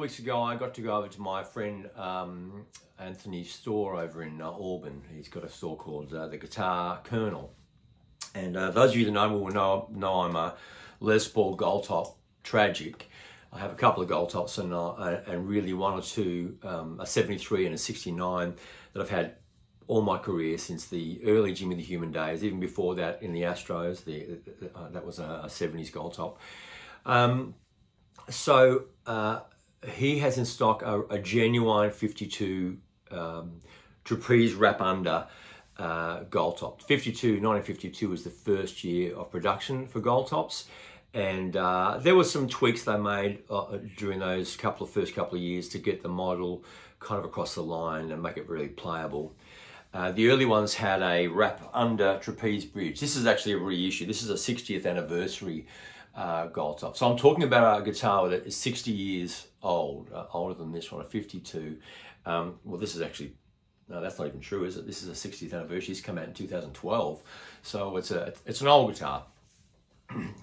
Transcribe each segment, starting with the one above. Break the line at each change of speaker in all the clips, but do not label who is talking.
couple of weeks ago, I got to go over to my friend Anthony's store over in Auburn. He's got a store called the Guitar Colonel. And those of you that know me will know I'm a Les Paul Gold Top Tragic. I have a couple of Gold Tops and really one or two, a 73 and a 69 that I've had all my career since the early Jimi the Human days, even before that in the Astros. That was a 70s Gold Top. So he has in stock a genuine 52 trapeze wrap under Gold Top. 1952 was the first year of production for Gold Tops, and there were some tweaks they made during those first couple of years to get the model kind of across the line and make it really playable. The early ones had a wrap under trapeze bridge. This is actually a reissue. This is a 60th anniversary Gold Top. So I'm talking about a guitar that is 60 years old, older than this one, a 52. Well, this is actually, no, that's not even true, is it? This is a 60th anniversary. It's come out in 2012. So it's an old guitar.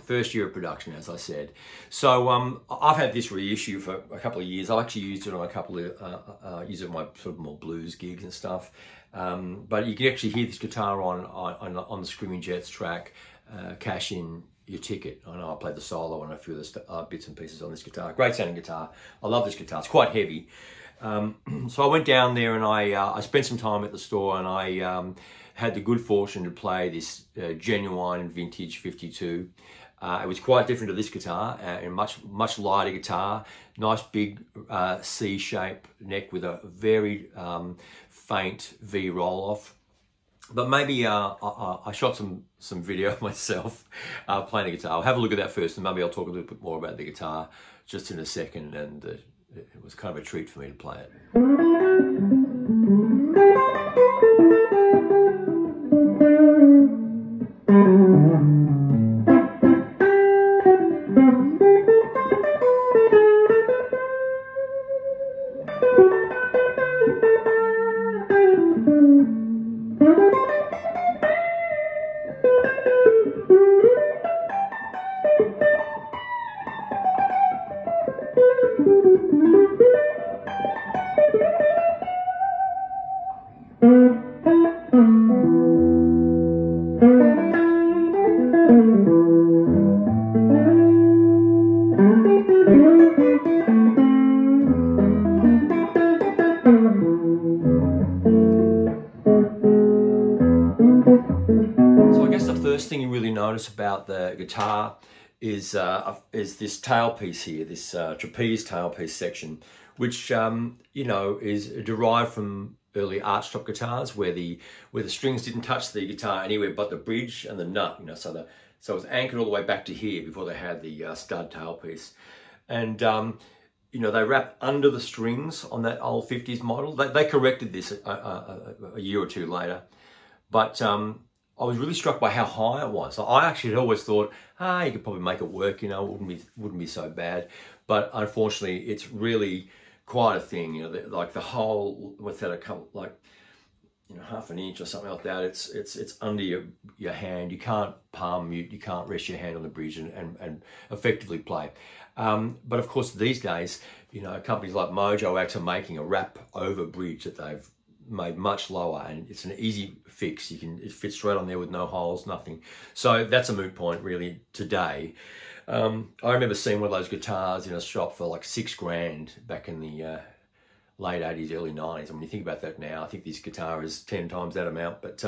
First year of production, as I said. So I've had this reissue for a couple of years. I've actually used it on a couple of, use it on my sort of more blues gigs and stuff. But you can actually hear this guitar on the Screaming Jets track, Cash In Your Ticket. I know I played the solo on a few of the bits and pieces on this guitar. Great sounding guitar. I love this guitar. It's quite heavy. So I went down there and I spent some time at the store, and I had the good fortune to play this genuine vintage 52. It was quite different to this guitar, and much lighter guitar, nice big C-shape neck with a very faint V roll-off. But maybe I shot some video of myself playing the guitar. I'll have a look at that first, and maybe I'll talk a little bit more about the guitar just in a second. And it was kind of a treat for me to play it. So I guess the first thing you really notice about the guitar is this tailpiece here, this trapeze tailpiece section, which you know, is derived from early archtop guitars where the strings didn't touch the guitar anywhere but the bridge and the nut, you know, so it was anchored all the way back to here before they had the stud tailpiece. And you know, they wrapped under the strings on that old 50s model. They corrected this a year or two later, but I was really struck by how high it was. So I actually had always thought, you could probably make it work, you know, it wouldn't be so bad. But unfortunately, it's really quite a thing, you know, like the whole, what's that, like, you know, half an inch or something like that. It's under your hand. You can't palm mute, you can't rest your hand on the bridge and effectively play. But of course, these days, you know, companies like Mojo are actually making a wrap over bridge that they've made much lower, and it's an easy fix. It fits straight on there with no holes, nothing. So that's a moot point really today. I remember seeing one of those guitars in a shop for like $6 back in the late 80s, early 90s. And when you think about that now, I think this guitar is 10 times that amount, but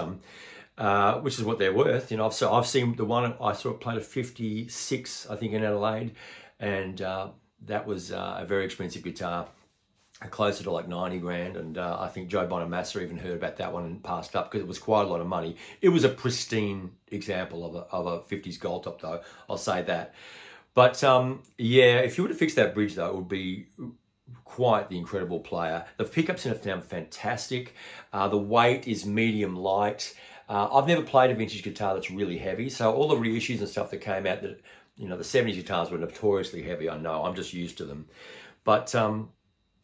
which is what they're worth. You know, I've seen the one I sort of played a 56, I think, in Adelaide, and that was a very expensive guitar, closer to like 90 grand. And I think Joe Bonamassa even heard about that one and passed up because it was quite a lot of money. It was a pristine example of a 50s Gold Top though, I'll say that. But yeah, if you were to fix that bridge though, it would be quite the incredible player. The pickups in it sound fantastic. The weight is medium light. I've never played a vintage guitar that's really heavy. So all the reissues and stuff that came out, that, you know, the 70s guitars were notoriously heavy. I know, I'm just used to them. But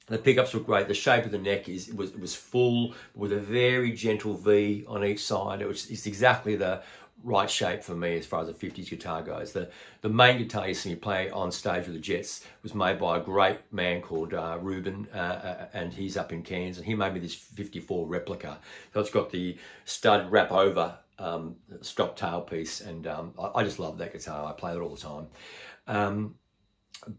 The pickups were great. The shape of the neck was full with a very gentle V on each side. It's exactly the right shape for me as far as a 50s guitar goes. The main guitar you see me play on stage with the Jets was made by a great man called Ruben, and he's up in Cairns, and he made me this 54 replica. So it's got the stud wrap over stop tailpiece, and I just love that guitar. I play it all the time.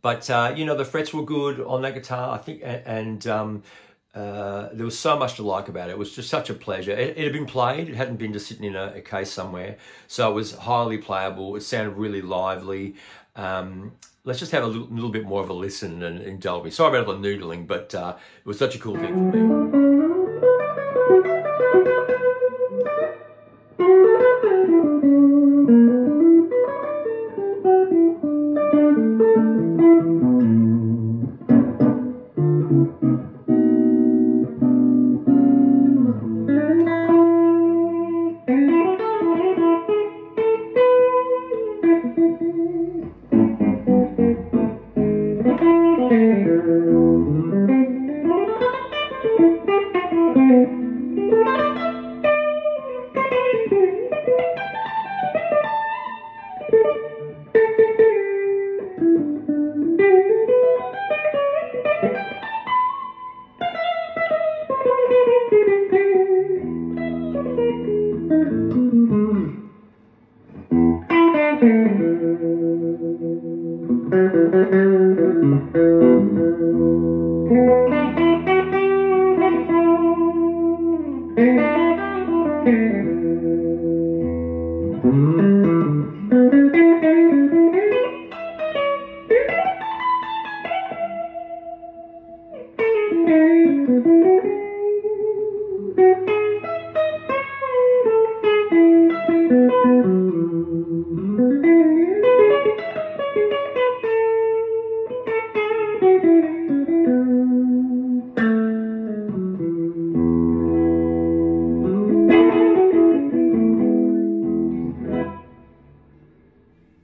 But you know, the frets were good on that guitar, I think, and there was so much to like about it. It was just such a pleasure. It had been played. It hadn't been just sitting in a case somewhere. So it was highly playable. It sounded really lively. Let's just have a little bit more of a listen and indulge me. Sorry about all the noodling, but it was such a cool thing for me.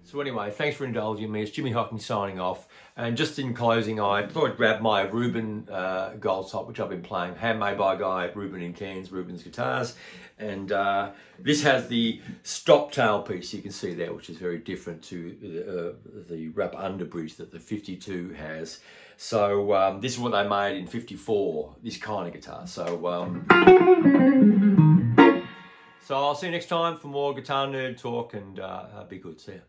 So anyway, thanks for indulging me. It's Jimmy Hocking signing off. And just in closing, I thought I'd grab my Ruben gold top, which I've been playing, handmade by a guy, Ruben in Cairns, Ruben's Guitars. And this has the stop tail piece, you can see there, which is very different to the wrap under bridge that the 52 has. So this is what they made in 54, this kind of guitar. So I'll see you next time for more guitar nerd talk, and be good. See ya.